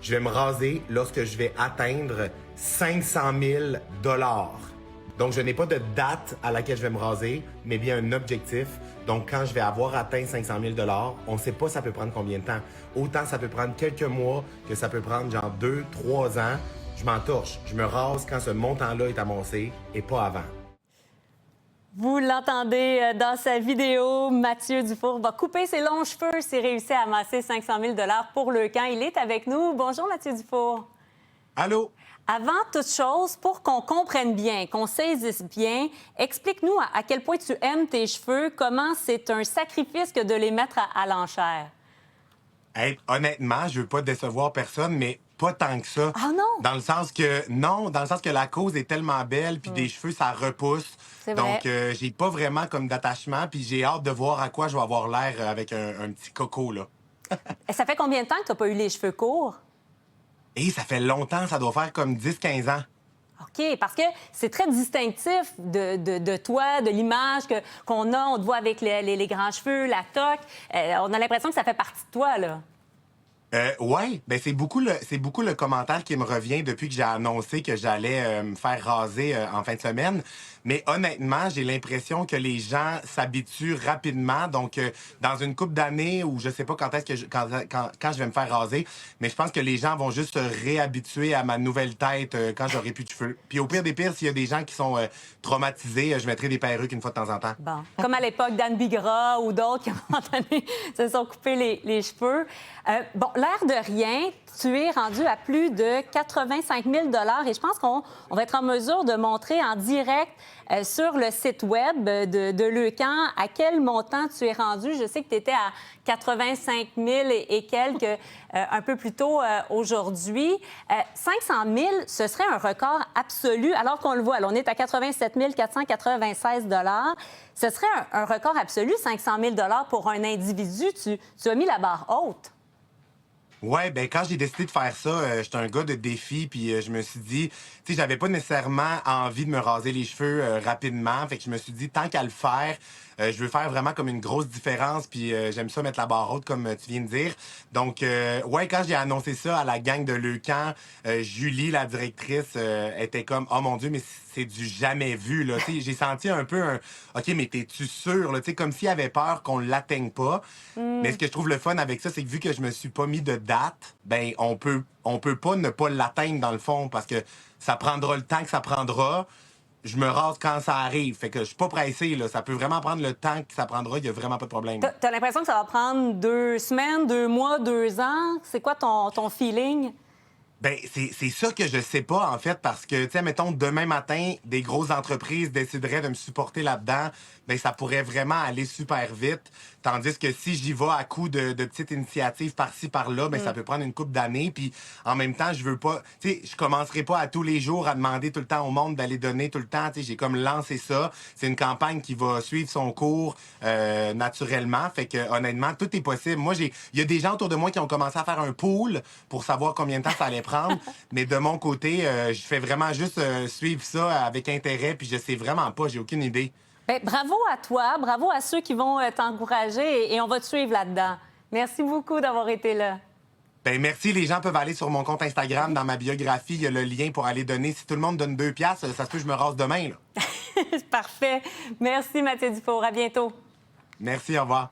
Je vais me raser lorsque je vais atteindre 500 000 $. Donc, je n'ai pas de date à laquelle je vais me raser, mais bien un objectif. Donc, quand je vais avoir atteint 500 000 $, on ne sait pas ça peut prendre combien de temps. Autant ça peut prendre quelques mois que ça peut prendre genre 2, 3 ans. Je m'entorche. Je me rase quand ce montant-là est amassé et pas avant. Vous l'entendez dans sa vidéo, Mathieu Dufour va couper ses longs cheveux s'il réussit à amasser 500 000 $ pour le camp. Il est avec nous. Bonjour, Mathieu Dufour. Allô? Avant toute chose, pour qu'on comprenne bien, qu'on saisisse bien, explique-nous à quel point tu aimes tes cheveux, comment c'est un sacrifice que de les mettre à l'enchère. Hey, honnêtement, je veux pas décevoir personne, mais pas tant que ça. Ah non? Dans le sens que la cause est tellement belle, puis des cheveux, ça repousse. C'est vrai. Donc, j'ai pas vraiment comme d'attachement, puis j'ai hâte de voir à quoi je vais avoir l'air avec un petit coco, là. Ça fait combien de temps que tu n'as pas eu les cheveux courts? Et ça fait longtemps, ça doit faire comme 10-15 ans. OK, parce que c'est très distinctif de toi, de l'image qu'on a. On te voit avec les grands cheveux, la toque. On a l'impression que ça fait partie de toi, là. Ouais, ben c'est beaucoup le commentaire qui me revient depuis que j'ai annoncé que j'allais me faire raser en fin de semaine. Mais honnêtement, j'ai l'impression que les gens s'habituent rapidement. Donc, dans une couple d'années ou je sais pas quand est-ce que quand je vais me faire raser, mais je pense que les gens vont juste se réhabituer à ma nouvelle tête quand j'aurai plus de cheveux. Puis au pire des pires, s'il y a des gens qui sont traumatisés, je mettrai des perruques une fois de temps en temps. Bon. Comme à l'époque d'Anne Bigra ou d'autres qui, à un moment donné, se sont coupés les cheveux. Bon, l'air de rien, tu es rendu à plus de 85 000 $ et je pense qu'on va être en mesure de montrer en direct sur le site web de Leucan à quel montant tu es rendu. Je sais que tu étais à 85 000 et quelques un peu plus tôt aujourd'hui. 500 000, ce serait un record absolu, alors qu'on le voit. Là, on est à 87 496 $. Ce serait un record absolu, 500 000 $ pour un individu. Tu as mis la barre haute. Ouais, ben quand j'ai décidé de faire ça, j'étais un gars de défi, puis je me suis dit, tu sais, j'avais pas nécessairement envie de me raser les cheveux rapidement, fait que je me suis dit, tant qu'à le faire, je veux faire vraiment comme une grosse différence, puis j'aime ça mettre la barre haute, comme tu viens de dire. Donc, ouais, quand j'ai annoncé ça à la gang de Leucan, Julie, la directrice, était comme, oh mon Dieu, mais c'est du jamais vu, là. Tu sais, j'ai senti un peu un, OK, mais t'es-tu sûr, là? Tu sais, comme s'il avait peur qu'on l'atteigne pas. Mais ce que je trouve le fun avec ça, c'est que vu que je me suis pas mis de date, ben on peut pas ne pas l'atteindre dans le fond parce que ça prendra le temps que ça prendra. Je me rase quand ça arrive. Fait que je suis pas pressé, là. Ça peut vraiment prendre le temps que ça prendra. Il y a vraiment pas de problème. T'as l'impression que ça va prendre 2 semaines, 2 mois, 2 ans? C'est quoi ton feeling? Ben, c'est ça que je sais pas, en fait, parce que, tu sais, mettons, demain matin, des grosses entreprises décideraient de me supporter là-dedans, ben, ça pourrait vraiment aller super vite. Tandis que si j'y vais à coup de petites initiatives par-ci, par-là, ben, ça peut prendre une couple d'années. Puis, en même temps, je veux pas, tu sais, je commencerai pas à tous les jours à demander tout le temps au monde d'aller donner tout le temps. Tu sais, j'ai comme lancé ça. C'est une campagne qui va suivre son cours naturellement. Fait que, honnêtement, tout est possible. Moi, il y a des gens autour de moi qui ont commencé à faire un pool pour savoir combien de temps ça allait prendre. Mais de mon côté, je fais vraiment juste suivre ça avec intérêt, puis je sais vraiment pas, j'ai aucune idée. Bien, bravo à toi, bravo à ceux qui vont t'encourager et on va te suivre là-dedans. Merci beaucoup d'avoir été là. Ben merci, les gens peuvent aller sur mon compte Instagram, dans ma biographie, il y a le lien pour aller donner. Si tout le monde donne 2 piastres, ça se peut que je me rase demain, là. Parfait. Merci Mathieu Dufour, à bientôt. Merci, au revoir.